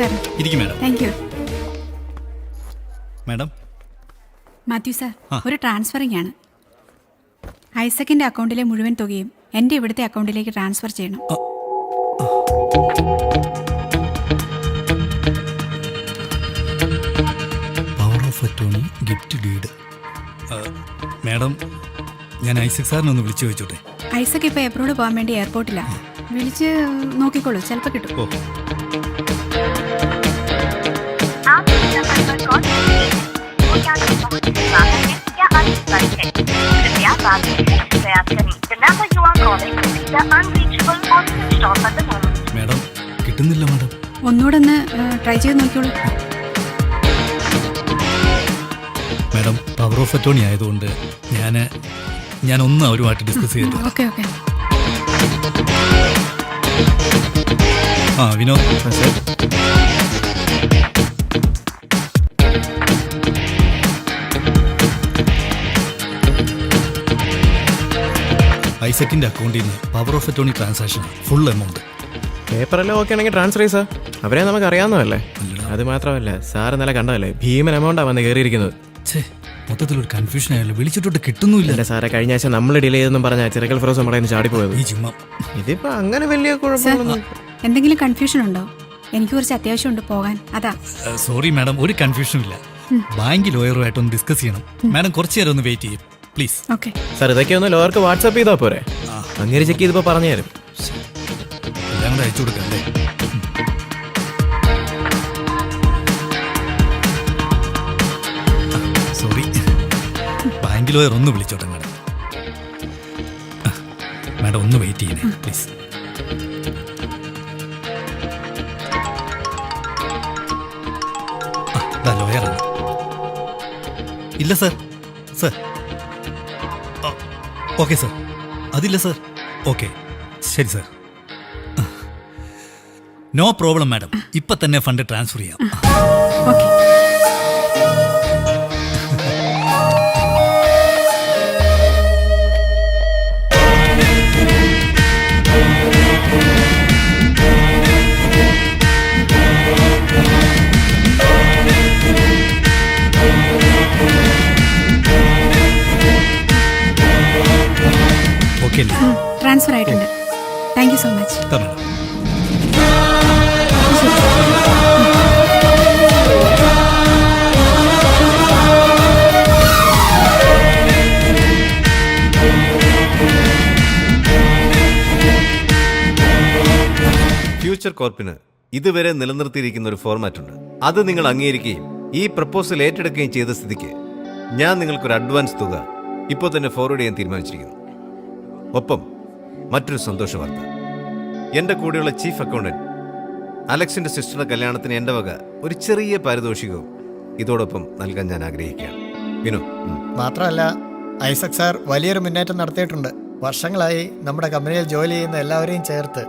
നമസ്കാരം. ഇരിക്കും madam. Thank you. Madam. Mathew sir, ഒരു ട്രാൻസ്ഫറിംഗ് ആണ്. ഐസക്കിന്റെ അക്കൗണ്ടിലെ മുഴുവൻ തുകയും എൻ്റെ ഇവിടുത്തെ അക്കൗണ്ടിലേക്ക് ട്രാൻസ്ഫർ ചെയ്യണം. Power of attorney, gift deed. Madam, ഞാൻ ഐസക് സാറിനെ ഒന്ന് വിളിച്ചു ചോദിച്ചോട്ടെ? ഐസക് ഇപ്പോൾ എബ്രോഡ് പോകാൻ വേണ്ടി എയർപോർട്ടിലാണ്. വിളിച്ച് നോക്കിക്കോളൂ, ചിലപ്പോൾ കിട്ടും. ഓ. മാഡം, കിട്ടുന്നില്ല മാഡം. ഒന്നുകൂടെ ഒന്ന് ട്രൈ ചെയ്ത് നോക്കിക്കോളൂ. മാഡം, പവർ ഓഫ് അറ്റോർണി ആയതുകൊണ്ട് ഞാൻ ഒന്ന് അവരുമായിട്ട് ഡിസ്കസ് ചെയ്തിട്ട്. Okay okay. ആ വിനോദ്. ഐസക്കിന്റെ അക്കൗണ്ടിൽ നിന്ന് power of attorney transaction full amount. പേപ്പറെല്ലാം ഓക്കെ ആണെങ്കിൽ ട്രാൻസ്ഫർ ചെയ്യും സാർ. അവരെ നമുക്ക് അറിയാവുന്നതല്ലേ. അത് മാത്രമല്ല സാർ ഇന്നലെ കണ്ടതല്ലേ, ഭീമൻ എമൗണ്ടാണ് വന്ന് കയറിയിരിക്കുന്നത്. മൊത്തത്തിലൊരു കൺഫ്യൂഷൻ ആയല്ലോ. വിളിച്ചിട്ടോട്ട് കിട്ടുന്നില്ല. സാറെ കഴിഞ്ഞ ആഴ്ച നമ്മൾ ഡിലേ ചെയ്തെന്നും പറഞ്ഞാൽ ചിറകൽ ഫിറോസ് നമ്മുടെ കയ്യിൽ ചാടിപ്പോയത്. ഈ ചുമ്മാ ഇതിപ്പോ അങ്ങനെ വലിയ കുഴപ്പമൊന്നും. എന്തെങ്കിലും കൺഫ്യൂഷൻ ഉണ്ടോ? എനിക്ക് കുറച്ച് അത്യാവശ്യമുണ്ട് പോകാൻ, അതാ. സോറി മാഡം, ഒരു കൺഫ്യൂഷനും ഇല്ല. ബാങ്ക് ലോയറുമായിട്ടൊന്ന് ഡിസ്കസ് ചെയ്യണം. മാഡം കുറച്ച് നേരം ഒന്ന് വെയിറ്റ് ചെയ്യും പ്ലീസ്. ഓക്കെ സാർ, ഇതൊക്കെ ഒന്ന് ലോയർക്ക് വാട്സാപ്പ് ചെയ്താൽ പോരെ? അങ്ങനെ ചെക്ക് ചെയ്തപ്പോൾ പറഞ്ഞു തരും. എല്ലാം കൂടെ അയച്ചു കൊടുക്കാം അല്ലേ? സോറി, ബാങ്ക് ലോയർ ഒന്ന് വിളിച്ചോട്ടെ മാഡം. മാഡം ഒന്ന് വെയിറ്റ് ചെയ്യണേ പ്ലീസ്. ലോയറാണ്. ഇല്ല സർ. Sir okay sir. അതില്ല സർ. ഓക്കെ ശരി സർ. No problem madam. ഇപ്പൊ തന്നെ ഫണ്ട് ട്രാൻസ്ഫർ ചെയ്യാം. ഓക്കെ. ഓക്കെ ട്രാൻസ്ഫർ ആയിട്ടുണ്ട്. Thank you so much. Future കോർപ്പിന് ഇതുവരെ നിലനിർത്തിയിരിക്കുന്ന ഒരു ഫോർമാറ്റ് ഉണ്ട്. അത് നിങ്ങൾ അംഗീകരിക്കുകയും ഈ പ്രപ്പോസൽ ഏറ്റെടുക്കുകയും ചെയ്ത സ്ഥിതിക്ക് ഞാൻ നിങ്ങൾക്കൊരു അഡ്വാൻസ് തുക ഇപ്പോൾ തന്നെ ഫോർവേഡ് ചെയ്യാൻ തീരുമാനിച്ചിരിക്കുന്നു. ഒപ്പം മറ്റൊരു സന്തോഷ വാർത്ത. എൻ്റെ കൂടെയുള്ള ചീഫ് അക്കൗണ്ടന്റ് അലക്സിന്റെ സിസ്റ്ററുടെ കല്യാണത്തിന് എൻ്റെ വക ഒരു ചെറിയ പാരിതോഷികവും ഇതോടൊപ്പം നൽകാൻ ഞാൻ ആഗ്രഹിക്കുകയാണ്. വിനു. മാത്രമല്ല ഐസക് സാർ വലിയൊരു മുന്നേറ്റം നടത്തിയിട്ടുണ്ട്. വർഷങ്ങളായി നമ്മുടെ കമ്പനിയിൽ ജോലി ചെയ്യുന്ന എല്ലാവരെയും ചേർത്ത്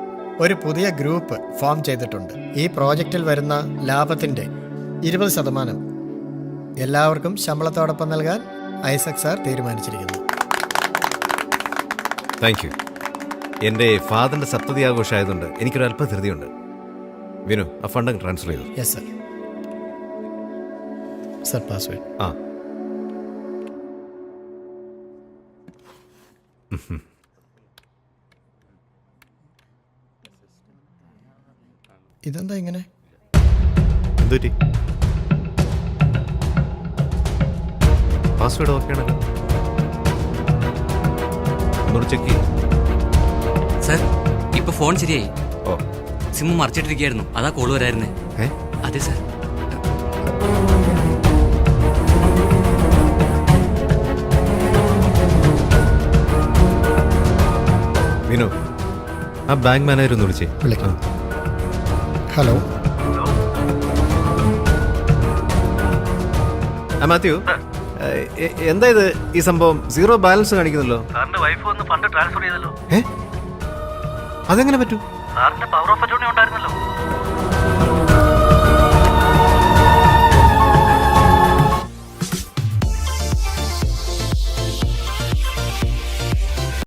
ഒരു പുതിയ ഗ്രൂപ്പ് ഫോം ചെയ്തിട്ടുണ്ട്. ഈ പ്രോജക്റ്റിൽ വരുന്ന ലാഭത്തിൻ്റെ 20% എല്ലാവർക്കും ശമ്പളത്തോടൊപ്പം നൽകാൻ ഐസക് സാർ തീരുമാനിച്ചിരിക്കുന്നു. Thank you. എൻ്റെ ഫാദറിൻ്റെ സപ്തതി ആഘോഷമായതുകൊണ്ട് എനിക്കൊരു അല്പ ധൃതിയുണ്ട്. വിനു, ആ ഫണ്ട് ട്രാൻസ്ഫർ ചെയ്തു. Yes sir. Sir password. ആ ഇതെന്താ ഇങ്ങനെ? എന്തുപറ്റി? പാസ്വേഡ് ഓക്കെ ആണല്ലോ. ഒന്നുകൂടെ ചെക്ക് ചെയ്യും. സർ, ഇപ്പൊ ഫോൺ ശരിയായി. ഓ, സിം മറിച്ചിട്ടിരിക്കുകയായിരുന്നു, അതാ കോള് വരായിരുന്നേ. അതെ സർ. വിനു, ആ ബാങ്ക് മാനേജർ ഒന്ന് വിളിച്ചേ. വിളിക്കാം. ഹലോ മാത്യു, എന്താ ഇത്? ഈ സംഭവം സീറോ ബാലൻസ് കാണിക്കുന്നല്ലോ. സാറിന്റെ വൈഫ് വന്ന് ഫണ്ട് ട്രാൻസ്ഫർ ചെയ്തല്ലോ. അതെങ്ങനെ പറ്റൂ? സാറിന്റെ പവർ ഓഫ് അറ്റോർണി ഉണ്ടായിരുന്നല്ലോ.